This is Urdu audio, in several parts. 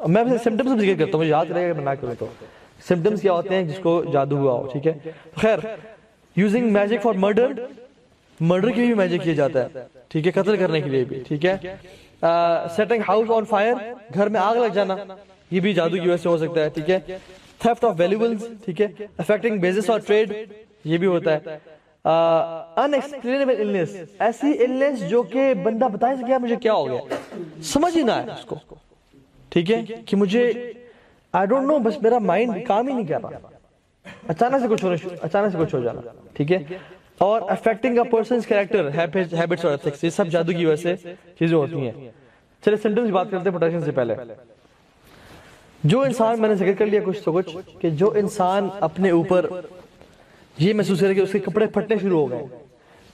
میں سمٹمز بھی ذکر کرتا ہوں، مجھے یاد رہے گا میں نہ کروں تو سمٹمز کیا ہوتے ہیں جس کو جادو ہوا ہو، ٹھیک ہے. خیر، using magic for murder, murder کے بھی میجک کیا جاتا ہے، ٹھیک ہے، قتل کرنے کے لیے بھی، ٹھیک ہے. سیٹنگ ہاؤس آن فائر، گھر میں آگ لگ جانا، یہ بھی جادو کی وجہ سے ہو سکتا ہے، ٹھیک ہے. تھیفٹ آف ویلیبلز، ٹھیک ہے، افیکٹنگ بزنس اور ٹریڈ، یہ بھی ہوتا ہے. unexplainable illness، ایسی illness جو کہ بندہ بتا ہی سکے مجھے کیا ہو گیا، سمجھ ہی نہ آئے اس کو، ٹھیک ہے، کہ مجھے I don't know، بس میرا مائنڈ کام ہی نہیں کر رہا، اچانک سے کچھ ہو جانا، ٹھیک ہے. اور affecting a person's character، habits اور ethics، یہ سب جادو کی وجہ سے چیزیں ہوتی ہیں. چلے سمپٹمز کی بات کرتے ہیں پروٹیکشن سے پہلے. جو انسان، میں نے ذکر کر لیا کچھ تو کچھ، کہ جو انسان اپنے اوپر یہ محسوس کرے کہ اس کے کپڑے پھٹنے شروع ہو گئے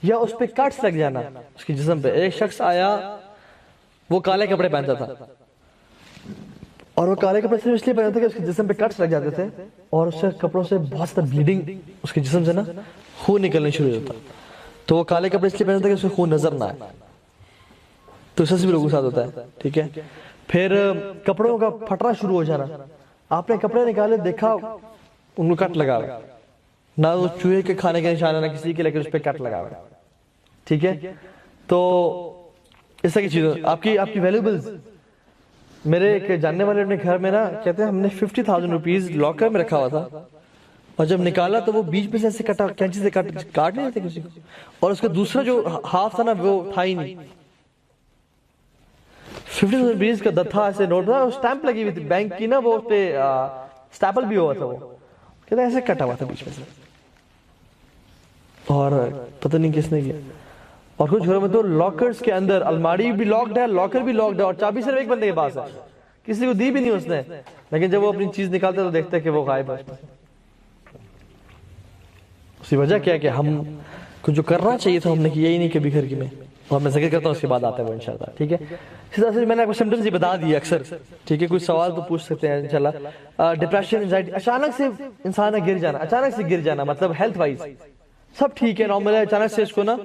یا اس پہ کٹس لگ جانا اس کے جسم پہ. ایک شخص آیا، وہ کالے کپڑے پہنتا تھا، اور وہ کالے کپڑے صرف اس لیے پہنتا تھا کہ اس کے جسم پہ کٹس لگ جاتے تھے، اور اس سے کپڑوں سے بہت زیادہ بلیڈنگ، اس کے جسم سے نا خون نکلنے شروع ہو جاتا. تو وہ کالے کپڑے اس لیے پہنتا تھا کہ اس میں خون نظر نہ آئے. تو اس سے بھی لوگوں کے ساتھ ہوتا ہے، ٹھیک ہے. پھر کپڑوں کا پھٹنا شروع ہو جانا، آپ نے کپڑے نکالے، دیکھا ان کو کٹ لگا ہوا، نہ وہ چوہے کے کھانے کے نشان ہے نہ کسی کے، لیکن اس پہ کٹ لگا ہوا، ٹھیک ہے. تو اس طرح کی چیزیں. آپ کی ویلیبلز، میرے ایک جاننے والے اپنے گھر میں نا کہتے ہیں ہم نے 50,000 روپیز لاکر میں رکھا ہوا تھا، اور جب نکالا تو وہ بیچ میں سے ایسے کٹا، کینچی سے کاٹ نہیں دیتے کسی کو، اور اس کا دوسرا جو ہاف تھا نا وہ تھا ہی نہیں. 50,000 روپیز کا تھا ایسے نوٹ تھا، اسٹیمپ لگی ہوئی تھی بینک کی نا، وہ اس پہ اسٹیپل بھی ہوا تھا، وہ کہتے ہیں ایسے کٹا ہوا تھا بیچ میں سے، اور پتہ نہیں کس نے کیا. اور کچھ گھروں میں تو لاکرز کے اندر الماری بھی لاکڈ ہے، لاکر بھی لاکڈ ہے، اور چابی صرف ایک بندے کے پاس ہے، کسی کو دی بھی نہیں اس نے، لیکن جب وہ اپنی چیز نکالتے تو دیکھتے کہ وہ غائب ہے. اس کی وجہ کیا ہے کہ ہم کو جو کرنا چاہیے تھا ہم نے کیا ہی نہیں کبھی گھر کی میں، اور میں ذکر کرتا ہوں اس کے بعد آتا ہے وہ انشاءاللہ، ٹھیک ہے. اسی طرح سے میں نے آپ کو سمپٹمز ہی بتا دیے اکثر، ٹھیک ہے. کوئی سوال تو پوچھ سکتے ہیں انشاءاللہ. ڈپریشن، انزائٹی، اچانک سے انسان گر جانا، اچانک سے گر جانا، مطلب ہیلتھ وائز سب ٹھیک ہے، نارمل ہے، اچانک سے اس کو نا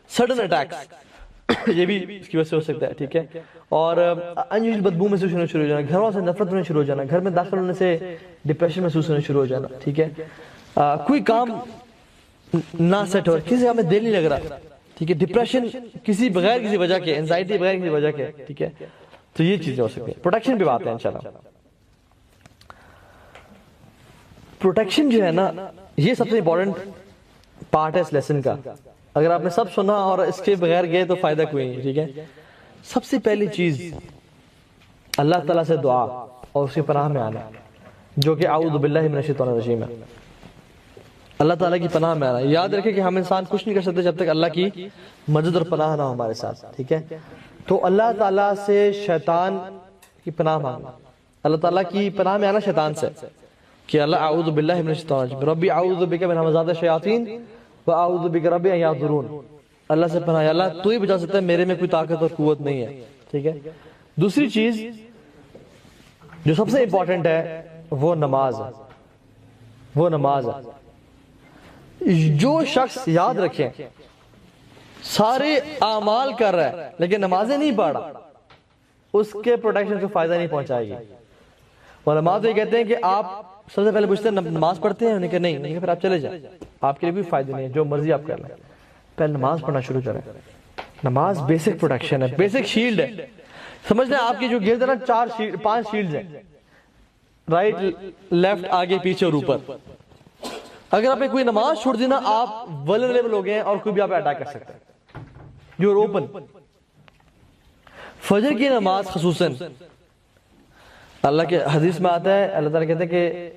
سڈن اٹیکس، یہ بھی اس کی وجہ سے ہو سکتا ہے، ٹھیک ہے. اور انیوژل بدبو محسوس ہونا شروع ہو جانا، گھر والوں سے نفرت ہونا شروع ہو جانا، گھر میں داخل ہونے سے ڈپریشن محسوس ہونا شروع ہو جانا، ٹھیک ہے. کوئی کام نہ سیٹ ہو، کسی کا ہمیں دل نہیں لگ رہا، ٹھیک ہے. ڈپریشن کسی بغیر کسی وجہ کے، انزائٹی بغیر کسی وجہ کے، ٹھیک ہے. تو یہ چیزیں ہو سکتی ہیں. پروٹیکشن پہ بات ہے انشاءاللہ. پروٹیکشن جو ہے نا یہ سب سے امپورٹنٹ پارٹ ہے اس لیسن کا. اگر آپ نے سب سنا اور اس کے بغیر گئے تو فائدہ کوئی نہیں، ٹھیک ہے. سب سے پہلی چیز اللہ تعالیٰ سے دعا اور اس کی پناہ میں آنا، جو کہ اعوذ باللہ من الشیطان الرجیم ہے. اللہ تعالیٰ کی پناہ میں آنا. یاد رکھیں کہ ہم انسان کچھ نہیں کر سکتے جب تک اللہ کی مدد اور پناہ نہ ہو ہمارے ساتھ، ٹھیک ہے. تو اللہ تعالیٰ سے شیطان کی پناہ مانگنا، اللہ تعالیٰ کی پناہ میں آنا شیطان سے، کہ اللہ اعوذ باللہ من الشیطان الرجیم، ربی اعوذ بک من همزات الشیاطین واعوذ بک ربی ان یحضرون. اللہ سے پناہ، یا اللہ تو ہی بچا سکتا ہے، میرے میں کوئی طاقت اور قوت نہیں ہے، ٹھیک ہے. دوسری چیز جو سب سے امپورٹنٹ ہے وہ نماز ہے. وہ نماز ہے. جو شخص یاد رکھیں سارے اعمال کر رہا ہے لیکن نمازیں نہیں پڑھ رہا، اس کے پروٹیکشن کو فائدہ نہیں پہنچائے گی. اور نماز یہ کہتے ہیں کہ آپ سب سے پہلے پوچھتے ہیں نماز پڑھتے ہیں، انہیں کہ نہیں، پھر آپ چلے جائیں، آپ کے لیے بھی فائدہ نہیں ہے، جو مرضی آپ کر لیں، پہلے نماز پڑھنا شروع کریں. نماز بیسک پروٹیکشن ہے، بیسک شیلڈ ہے. سمجھ لیں آپ کی جو گرد ہے نا 5 شیلڈز ہیں، رائٹ، لیفٹ، آگے، پیچھے اور اوپر. اگر آپ نے کوئی نماز چھوڑ دی نا آپ ولنریبل ہو گئے ہیں اور کوئی بھی آپ اٹیک کر سکتا ہے. You are open. فجر کی نماز خصوصاً اللہ کے حدیث میں آتا ہے، اللہ تعالیٰ کہتے ہیں کہ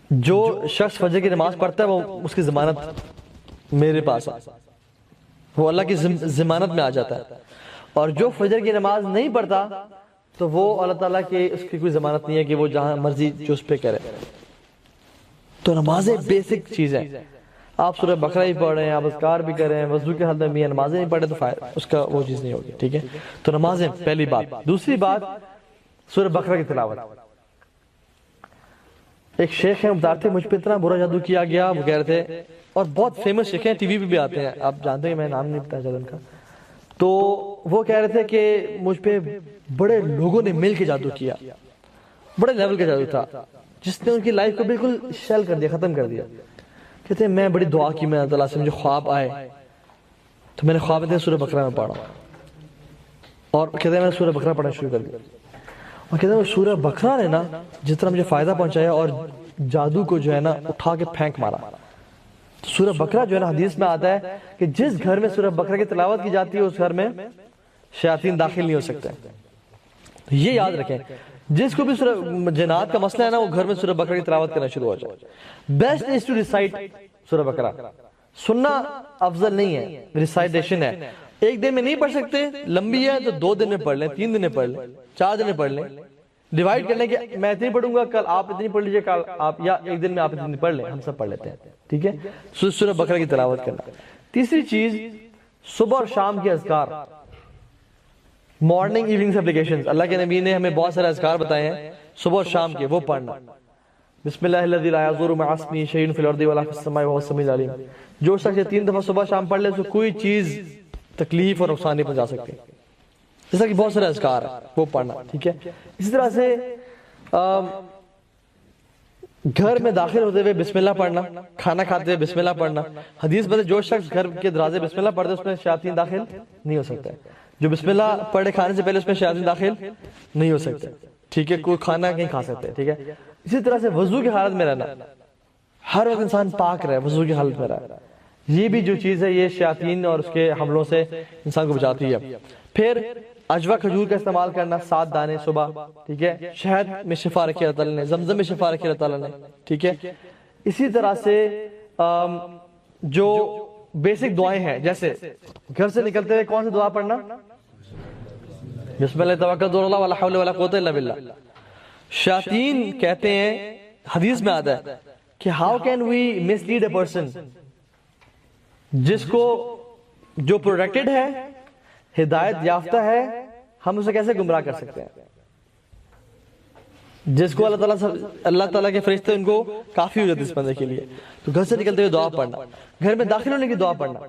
جو شخص فجر کی نماز پڑھتا ہے وہ اس کی ضمانت میرے پاس ہے، وہ اللہ کی ضمانت میں آ جاتا ہے. اور جو فجر کی نماز نہیں پڑھتا تو وہ اللہ تعالیٰ کی اس کی کوئی ضمانت نہیں ہے کہ وہ جہاں مرضی جو اس پہ کرے. تو نمازیں بیسک چیزیں. آپ سورہ بقرہ ہی پڑھ رہے ہیں، آپ اذکار بھی کر رہے ہیں، وضو کے حالت میں بھی ہیں، نمازیں نہیں پڑھے تو اس کا وہ چیز نہیں ہوگی، ٹھیک ہے. تو نمازیں پہلی بات. دوسری بات سورہ بقرہ کی تلاوت. ایک شیخ ہیں بتاتے تھے مجھ پہ اتنا برا جادو کیا گیا، وہ کہہ رہے تھے، اور بہت فیمس شیخ ہیں، ٹی وی پہ بھی آتے ہیں، آپ جانتے ہیں، میں نام نہیں بتایا جاتا ان کا. تو وہ کہہ رہے تھے کہ مجھ پہ بڑے لوگوں نے مل کے جادو کیا، بڑے لیول کا جادو تھا جس نے ان کی لائف کو بالکل شیل کر دیا، ختم کر دیا. کہتے ہیں میں بڑی دعا کی میں اللہ تعالیٰ سے، مجھے خواب آئے تو میں نے خواب میں سورہ بقرہ میں پڑھا، اور کہتے ہیں میں نے سورہ بقرہ پڑھنا شروع کر دیا. اور کہتے ہیں وہ سورہ بقرہ نے نا جس طرح مجھے فائدہ پہنچایا اور جادو کو جو ہے نا اٹھا کے پھینک مارا. سورہ بقرہ جو ہے نا حدیث میں آتا ہے کہ جس گھر میں سورہ بقرہ کی تلاوت کی جاتی ہے اس گھر میں شیاطین داخل نہیں ہو سکتے. یہ یاد رکھیں، جس کو بھی سورہ جنات کا مسئلہ ہے نا وہ گھر میں سورہ بقرہ کی تلاوت کرنا شروع ہو جائے. بیسٹ از ٹو ریسائٹ سورہ بقرہ. سننا افضل نہیں ہے، ریسائٹیشن ہے. ایک دن میں نہیں پڑھ سکتے، لمبی ہے تو 2 دن میں پڑھ لیں، 3 دن میں پڑھ لیں، 4 دن میں پڑھ لیں. ڈیوائیڈ کر لیں کہ میں اتنی پڑھوں گا، کل آپ اتنی پڑھ لیجئے، کل آپ، یا ایک دن میں آپ اتنی پڑھ لیں، ہم سب پڑھ لیتے ہیں. ٹھیک ہے، سورہ بقرہ کی تلاوت کرنا. تیسری چیز صبح اور شام کے اذکار، مارننگ ایوننگ اپلیکیشنز. اللہ کے نبی نے ہمیں بہت سارے اذکار بتائے ہیں صبح اور شام کے، وہ پڑھنا. بسم اللہ الذی لا یضر مع اسمہ شیء فی الارض ولا فی السماء وهو السمیع العلیم. جو شخص 3 دفعہ صبح شام پڑھ لے تو کوئی چیز تکلیف اور نقصان نہیں پہنچا سکتی. جیسا کہ بہت سارے اذکار ہیں وہ پڑھنا. ٹھیک ہے، اسی طرح سے گھر میں داخل ہوتے ہوئے بسم اللہ پڑھنا، کھانا کھاتے ہوئے بسم اللہ پڑھنا. حدیث میں جو شخص گھر کے دروازے بسم اللہ پڑھتے اس میں شیاطین داخل نہیں ہو سکتے. جو بسم اللہ پڑھے کھانے سے پہلے اس میں شیاطین داخل نہیں ہو سکتے. ٹھیک ہے، کوئی کھانا نہیں کھا سکتے. ٹھیک ہے، اسی طرح سے وضو کی حالت میں رہنا، ہر وقت انسان پاک رہے، وضو کی حالت میں رہے. یہ بھی جو چیز ہے یہ شیاطین اور اس کے حملوں سے انسان کو بچاتی ہے. پھر اجوا کھجور کا استعمال کرنا، 7 دانے صبح. ٹھیک ہے، شہد میں شفا رکھی اللہ تعالیٰ نے، زمزم میں شفا رکھی اللہ تعالیٰ نے. ٹھیک ہے، اسی طرح سے جو بیسک دعائیں ہیں، جیسے گھر سے نکلتے ہوئے کون سی دعا پڑھنا؟ بسم اللہ توکلت علی اللہ ولا حول ولا قوت الا باللہ. شیاطین کہتے ہیں، حدیث میں آتا ہے کہ how can we mislead a person, جس کو جو پروٹیکٹڈ ہے، ہدایت یافتہ ہے، ہم اسے کیسے گمراہ کر سکتے ہیں؟ جس کو اللہ تعالیٰ کے فرشتے ان کو کافی ہو جاتے اس بندے کے لیے. تو گھر سے نکلتے ہوئے دعا پڑھنا، گھر میں داخل ہونے کی دعا پڑھنا،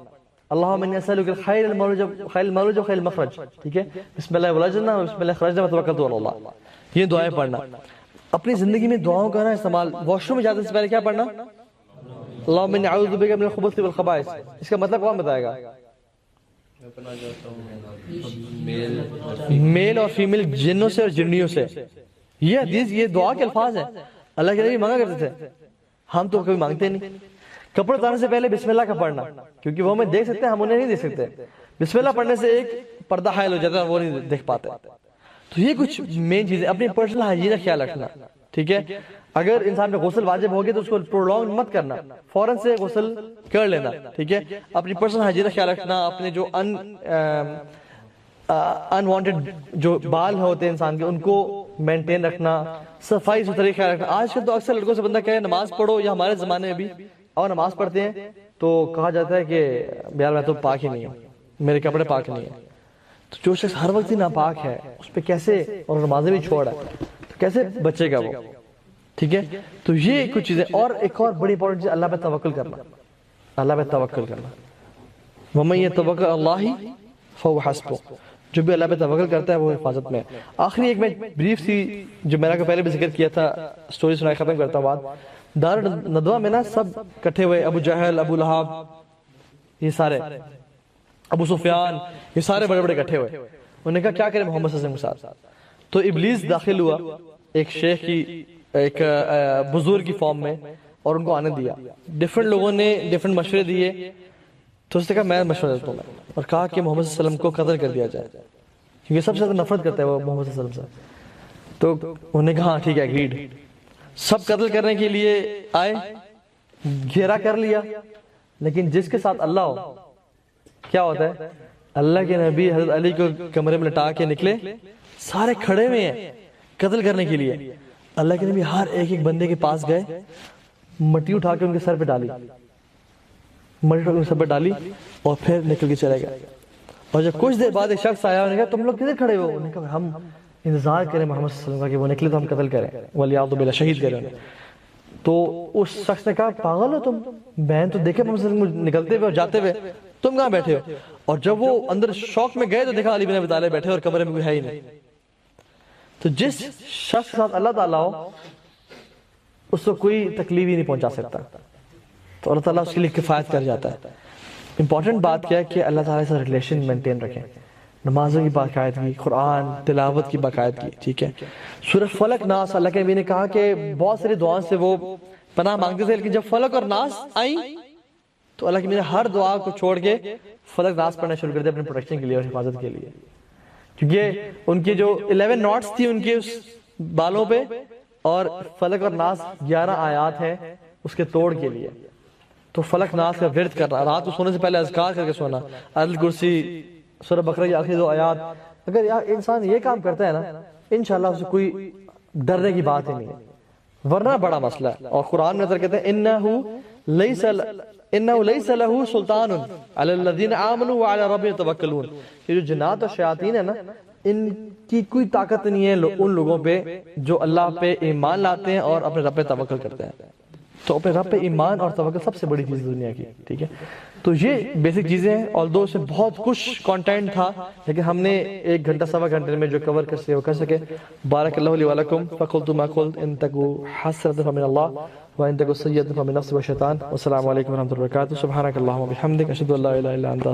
اللہم انی اسألک خیر المولج و خیر المخرج. ٹھیک ہے، بسم اللہ ولجنا و بسم اللہ خرجنا وتوکلت علی اللہ. یہ دعائیں پڑھنا. اپنی زندگی میں دعاؤں کا نا استعمال، واش روم میں جاتے سے پہلے کیا پڑھنا؟ اللہم انی اعوذ بک من الخبث والخبائث. اس کا مطلب کون بتائے گا؟ میل اور فیمیل جنوں سے اور جنیوں سے. یہ حدیث، یہ دعا کے الفاظ ہیں. اللہ کے نبی مانگا کرتے تھے، ہم تو کبھی مانگتے نہیں. کپڑے اتارنے سے پہلے بسم اللہ کا پڑھنا، کیونکہ وہ ہمیں دیکھ سکتے ہیں، ہم انہیں نہیں دیکھ سکتے. بسم اللہ پڑھنے سے ایک پردہ حائل ہو جاتا ہے، وہ نہیں دیکھ پاتے. تو یہ کچھ مین چیزیں. اپنی پرسنل ہائیجین کا خیال رکھنا. ٹھیک ہے، اگر انسان پہ غسل واجب ہو گیا تو اس کو پرولونگ مت کرنا، فوراً سے غسل کر لینا. ٹھیک ہے، اپنی پرسنل ہائیجین کا خیال رکھنا. اپنے جو انوانٹڈ جو بال ہوتے ہیں انسان کے، ان کو مینٹین رکھنا، صفائی ستھرائی خیال رکھنا. آج کل تو اکثر لڑکوں سے بندہ کہے نماز پڑھو، یا ہمارے زمانے میں بھی اور نماز پڑھتے ہیں تو کہا جاتا ہے کہ یار میں تو پاک ہی نہیں ہوں، میرے کپڑے پاک نہیں ہیں. تو جو شخص ہر وقت ہی ناپاک ہے اس پہ کیسے، اور نمازیں بھی چھوڑا تو کیسے بچے گا وہ؟ ٹھیک ہے، تو یہ کچھ چیزیں. اور ایک اور بڑی امپورٹنٹ چیز، اللہ پہ توکل کرنا. اللہ پہ توکل کرنا، وَمَن يَتَوَکَّلْ عَلَى اللَّهِ فَهُوَ حَسْبُهُ. جو بھی اللہ پہ توکل کرتا ہے وہ حفاظت میں. آخری ایک میں بریف سی جو میں نے پہلے بھی ذکر کیا تھا، سٹوری سنائی ختم کرتا ہوں بات. دار ندوہ میں نا سب کٹھے ہوئے، ابو جہل، ابو لہب، یہ سارے، ابو سفیان، یہ سارے بڑے بڑے کٹھے ہوئے. انہوں نے کہا کیا کریں محمد صلی اللہ علیہ وسلم کے ساتھ؟ تو ابلیس داخل ہوا ایک شیخ کی، ایک بزرگ کی فارم میں، اور ان کو آنے دیا. ڈیفرنٹ لوگوں نے ڈیفرنٹ مشورے دیے. تو اس نے کہا میں مشورہ دیتا ہوں، اور کہا کہ محمد صلی اللہ علیہ وسلم کو قتل کر دیا جائے، کیونکہ سب سے زیادہ نفرت کرتا ہے وہ محمد صلی اللہ علیہ وسلم سے. تو انہوں نے کہا ہاں ٹھیک ہے، اگریڈ. سب قتل کرنے کے لیے آئے، گھیرا کر لیا. لیکن جس کے ساتھ اللہ ہو کیا ہوتا ہے؟ اللہ کے نبی حضرت علی کو کمرے میں لٹا کے نکلے، سارے کھڑے ہوئے ہیں قتل کرنے کے لیے. اللہ کے نبی ہر ایک ایک بندے کے پاس گئے، مٹی اٹھا کے ان کے سر پہ ڈالی، مٹی اٹھا کے ان کے سر پہ ڈالی، اور پھر نکل کے چلے گئے. اور جب کچھ دیر بعد ایک شخص آیا، انہوں نے کہا تم لوگ کدھر کھڑے ہو؟ انہوں نے کہا ہم انتظار کریں محمد صلی اللہ علیہ وسلم کا کہ وہ نکلے تو ہم قتل کریں، ولیعوذ باللہ شہید کریں انہیں. تو اس شخص نے کہا پاگل ہو تم؟ بہن تو دیکھے محمد صلی اللہ علیہ وسلم نکلتے ہوئے اور جاتے ہوئے، تم کہاں بیٹھے ہو؟ اور جب وہ اندر شوق میں گئے تو دیکھا علی بن ابی طالب بیٹھے اور کمرے میں کوئی ہے ہی نہیں. تو جس شخص کے ساتھ اللہ تعالیٰ ہو اس کو کوئی تکلیف ہی نہیں پہنچا سکتا, تو اللہ تعالیٰ اس کے لیے کفایت کر جاتا ہے. امپورٹنٹ بات کیا ہے کہ اللہ تعالیٰ سے ریلیشن مینٹین رکھیں, نمازوں کی باقاعدگی, قرآن تلاوت کی باقاعدگی, ٹھیک ہے. سورہ فلق ناس, اللہ کے نبی نے کہا کہ بہت ساری دعاؤں سے وہ پناہ مانگتے تھے, لیکن جب فلق اور ناس آئیں تو اللہ کے نبی نے ہر دعا کو چھوڑ کے فلق ناس پڑھنا شروع کر دیا اپنے پروٹیکشن کے لیے اور حفاظت کے لیے, کیونکہ ان کی جو 11 ناٹس تھی ان کے اس بالوں پہ, اور فلق اور ناس 11 آیات ہیں اس کے توڑ کے لیے. تو فلق ناس کا ورد کرنا, رات کو سونے سے پہلے اذکار کر کے سونا, آیت الکرسی, سورہ بقرہ کی آخری 2 آیات, اگر انسان یہ کام کرتا ہے نا انشاءاللہ اسے کوئی ڈرنے کی بات ہی نہیں ہے, ورنہ بڑا مسئلہ ہے. اور قرآن میں کہتے ہیں انہو لیس لہو سلطان علی الذین آمنوا وعلی ربهم یتوکلون, یہ جو جنات اور شیاطین ہیں نا ان کی کوئی طاقت نہیں ہے ان لوگوں پہ جو اللہ پہ ایمان لاتے ہیں اور اپنے رب پہ توکل کرتے ہیں. تو اپنے رب پہ ایمان اور توکل سب سے بڑی چیز دنیا کی, ٹھیک ہے. تو یہ بیسک چیزیں ہیں, although اس میں بہت کچھ کانٹینٹ تھا لیکن ہم نے 1 گھنٹہ سوا گھنٹے میں جو کور کر سکے. بارک اللہ لی ولکم فقلت ما قلت ان تکو حسرۃ فمن اللہ وان تکو سیئۃ فمن نفس والشیطان. والسلام علیکم ورحمۃ اللہ وبرکاتہ. سبحانک اللہم وبحمدک اشہد ان لا الہ الا انت